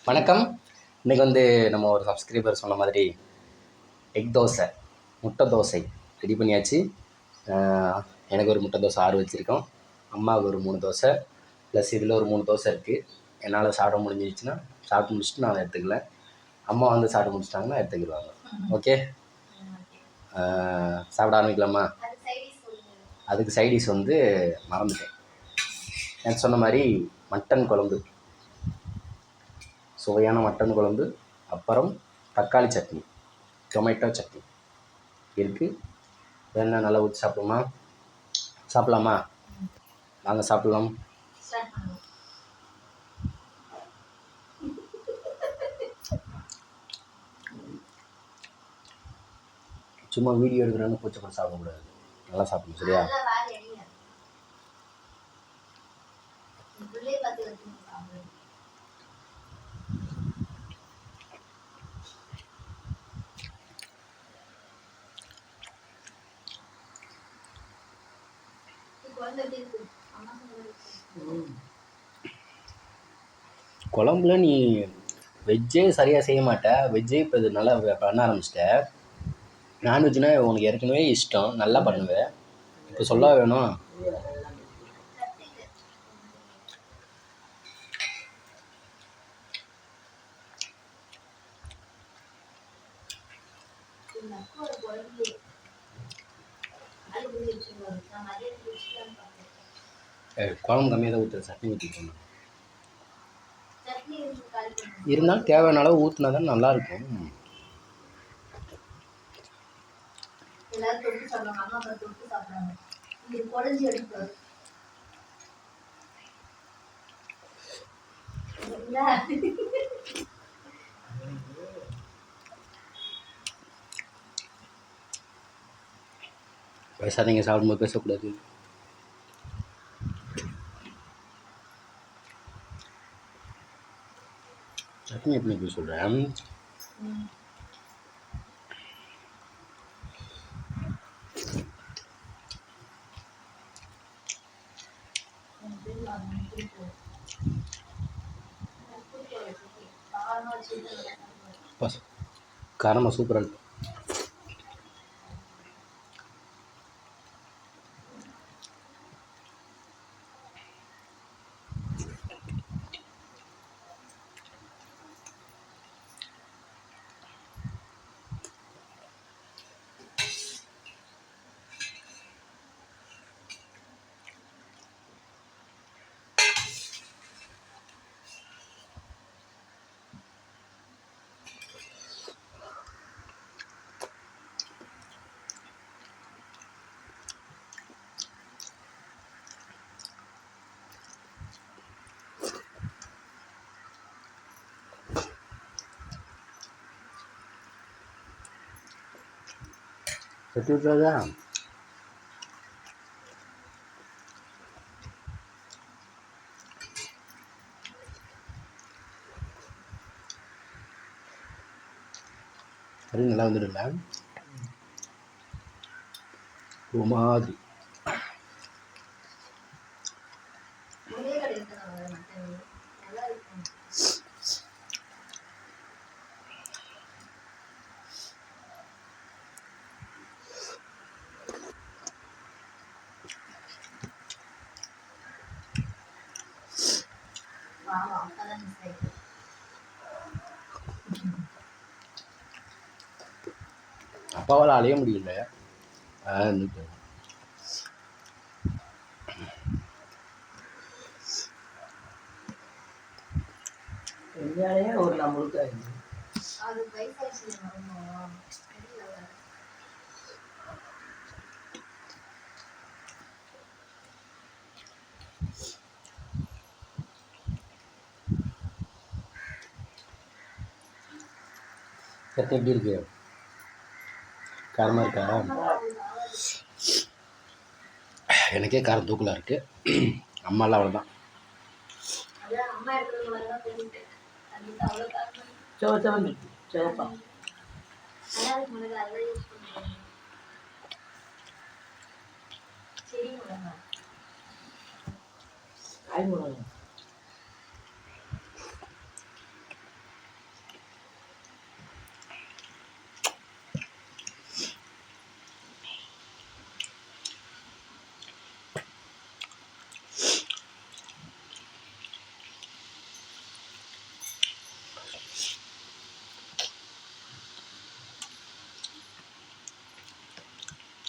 வணக்கம். இன்றைக்கி நம்ம ஒரு சப்ஸ்கிரைபர் சொன்ன மாதிரி எக் தோசை, முட்டை தோசை ரெடி பண்ணியாச்சு. எனக்கு ஒரு முட்டை தோசை 6 வச்சுருக்கோம். அம்மாவுக்கு ஒரு 3 தோசை ப்ளஸ் இதில் ஒரு 3 தோசை இருக்குது. என்னால் சாப்பிட முடிஞ்சிச்சுன்னா சாப்பிட்டு முடிச்சுட்டு நான் எடுத்துக்கல. அம்மா சாப்பிட்டு முடிச்சிட்டாங்கன்னா எடுத்துக்கிடுவாங்க. ஓகே, சாப்பிட ஆரம்பிக்கலாமா? அதுக்கு சைடிஷ் மறந்துட்டேன். எனக்கு சொன்ன மாதிரி மட்டன் குழம்பு, சுவையான மட்டன் குழம்பு, அப்புறம் தக்காளி சட்னி, டொமேட்டோ சட்னி இருக்குது. வேணா நல்லா ஊற்றி சாப்பிடலாமா? வாங்க சாப்பிட்லாம். சும்மா வீடியோ எடுக்கிறேன்னு கூச்சப்பட்டு சாப்பிடக்கூடாது, நல்லா சாப்பிடணும். சரியா? குழம்புல நீ வெஜ்ஜே சரியாக செய்ய மாட்ட. வெஜ்ஜே இப்போ இது நல்லா பண்ண ஆரம்பிச்சிட்ட. நான்வெஜ்னா உனக்கு ஏற்கனவே இஷ்டம், நல்லா பண்ணுவேன். இப்போ சொல்ல வேணும். குழம்பு கம்மியாக தான் ஊற்றுற, சட்னி ஊற்றிக்கணும். இருந்தாலும் தேவையான அளவு ஊற்றினா தான் நல்லாயிருக்கும். எல்லாரும் தொட்டு சாப்பிடுவாங்க, அம்மா அப்பா தொட்டு சாப்பிடுவாங்க. இங்கே குழஞ்சி எடுப்பாரு. வயசாதீங்க சாப்பிடும்போது பேசக்கூடாது. சட்னி எப்படி போய் சொல்கிறேன். காரமாக சூப்பராக இருக்கு. சட்டி விட்டுறாதா? கறி நல்லா வந்துடும்ல, ஒரு மாதிரி. அப்பாவால் அலைய முடியல. ஒரு நம்மளுக்கு சட்னி எப்படி இருக்கு? காரமாக இருக்கா? எனக்கே காரம் தூக்கலாக இருக்குது. அம்மாலாம் அவ்வளோதான்.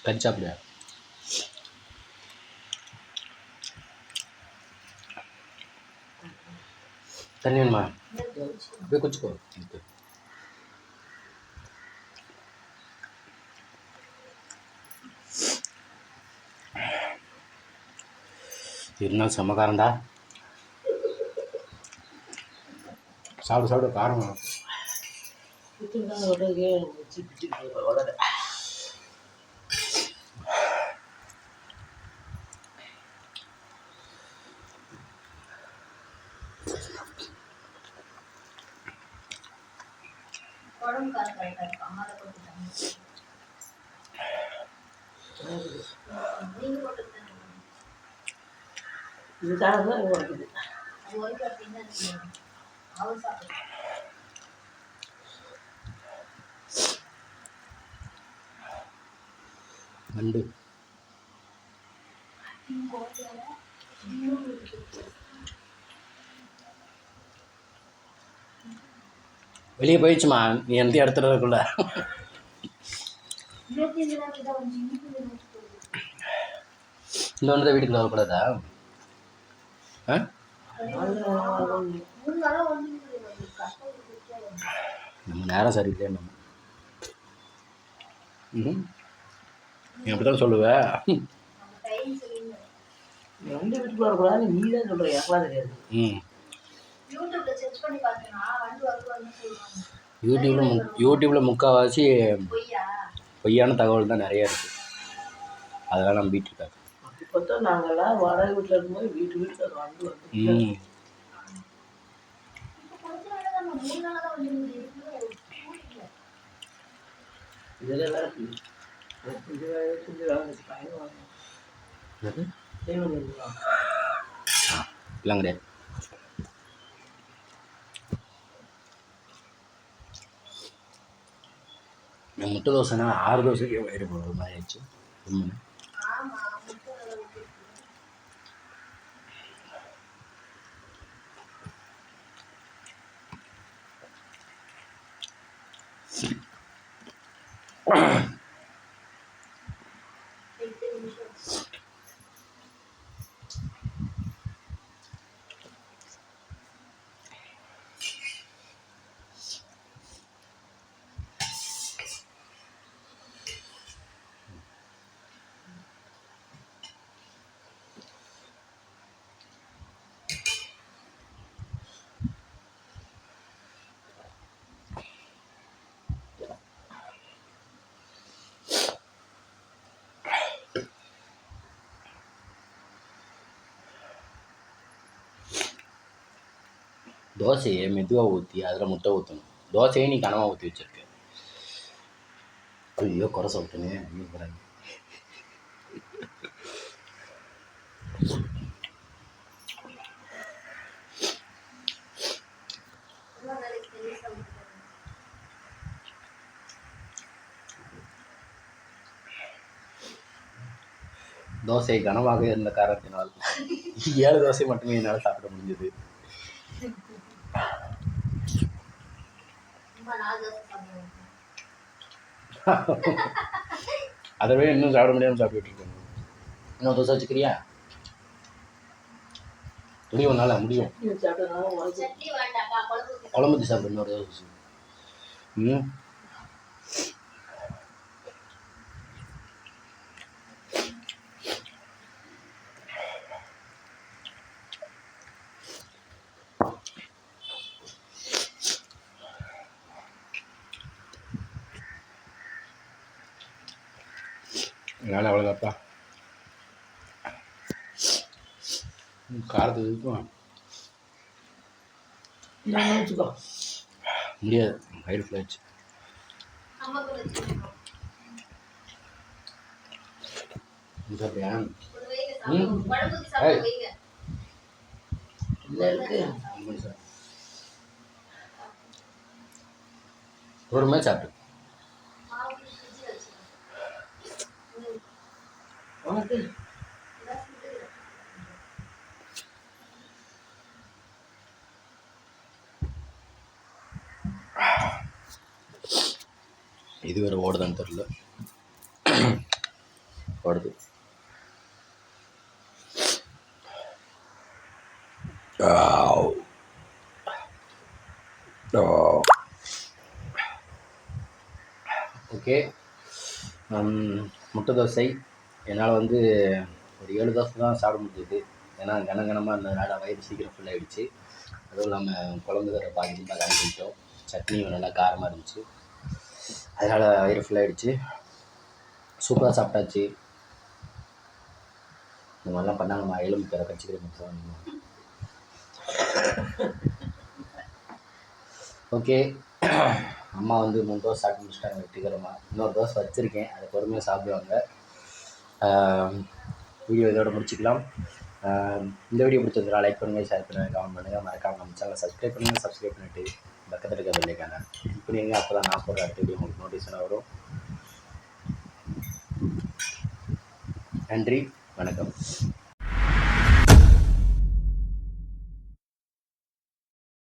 கறி சாப்பிடுவேன். தண்ணி வேணுமா? அப்படியே குச்சிக்கோ. இருந்தாலும் செம்மக்காரன்டா. சாப்பிடு சாப்பிடு, காரம் வேணும். நண்டு வெளியே போயிடுச்சுமா, நீ எந்த இடத்துல இருக்குல்ல. இன்னொன்று வீட்டுக்குள்ள வரக்கூடாதா? நம்ம நேரம் சரியில்லையே. நம்ம நீ அப்படி தான் சொல்லுவேன். வீட்டுக்குள்ள வரக்கூடாது, நீ தான் சொல்கிற, எனக்குலாம் தெரியாது. யூடியூப்பில் முக்கால்வாசி பொய்யான தகவல் தான் நிறைய இருக்குது. அதெல்லாம் நம்ம வீட்டுக்காக இப்போ தான் நாங்கள்லாம் வாடகை வீட்டில் இருக்கும்போது வீட்டுக்கு வந்து இதெல்லாம் எல்லாம் கிடையாது. முட்டை தோசைனா 6 தோசைக்கே வயிறு போடுற மாதிரி ஆயிடுச்சு. தோசையை மெதுவாக ஊற்றி அதில் முட்டை ஊற்றணும். தோசையை நீ கனமாக ஊற்றி வச்சிருக்க. ஐயோ குறை சொல்லிட்டேனே. தோசை கனமாக இருந்த காரணத்தினால் 7 தோசை மட்டுமே என்னால் சாப்பிட முடிஞ்சது. அதவே இன்னும் சாப்பிட முடியாமல் சாப்பிட்டு இருக்கேன். இன்னும் தோசை வச்சுக்கிறியா? முடியும், உன்னால முடியும். குழம்பு ஊற்றி சாப்பிடு. இன்னொரு தோசை. என்னால் அவ்வளோதாப்பா. காரத்துக்கு இருக்கும் வச்சுக்கோ. முடியாது, வயிறு ஃபுல்லாச்சு. சாப்பிட்டியா? பொறுமையாக சாப்பிட்டு. இது வேறு ஓடுதான்னு தெரில. ஓடுது. ஓகே, முட்டை தோசை என்னால் வந்து ஒரு 7 தோசை தான் சாப்பிட முடியுது. ஏன்னா கனகனமாக இருந்ததுனால வயிறு சீக்கிரம் ஃபுல்லாகிடுச்சு. அதுவும் இல்லாமல் குழம்பு வேறு பாதி தான் காலி பண்ணிட்டோம். சட்னியும் நல்லா காரமாக இருந்துச்சு. அதனால் வயிறு ஃபுல்லாகிடுச்சு. சூப்பராக சாப்பிட்டாச்சு. இந்த மாதிரிலாம் பண்ணாங்கம்மா, எலும்பு பேரை கட்சிக்கிறேன். ஓகே, அம்மா வந்து 3 தோசை சாப்பிட்டு முடிச்சிட்டாங்க வெற்றிகரமாக. இன்னொரு தோசை வச்சுருக்கேன், அதை பொறுமையாக சாப்பிடுவாங்க. வீடியோ இதோட முடிச்சுக்கலாம். இந்த வீடியோ பிடிச்சிருந்தா லைக் பண்ணுங்கள், ஷேர் பண்ணுங்கள், கமெண்ட் பண்ணுங்கள். மறக்காமல் நம்ம சேனலை சப்ஸ்கிரைப் பண்ணுங்கள். சப்ஸ்கிரைப் பண்ணிவிட்டு பக்கத்தில் இருக்க பெல்லைக்கான கிளிக் பண்ணிடுங்க. அப்போ தான் நான் போடுற அடுத்த வீடியோ உங்களுக்கு நோட்டிஃபிகேஷன் வரும். நன்றி, வணக்கம்.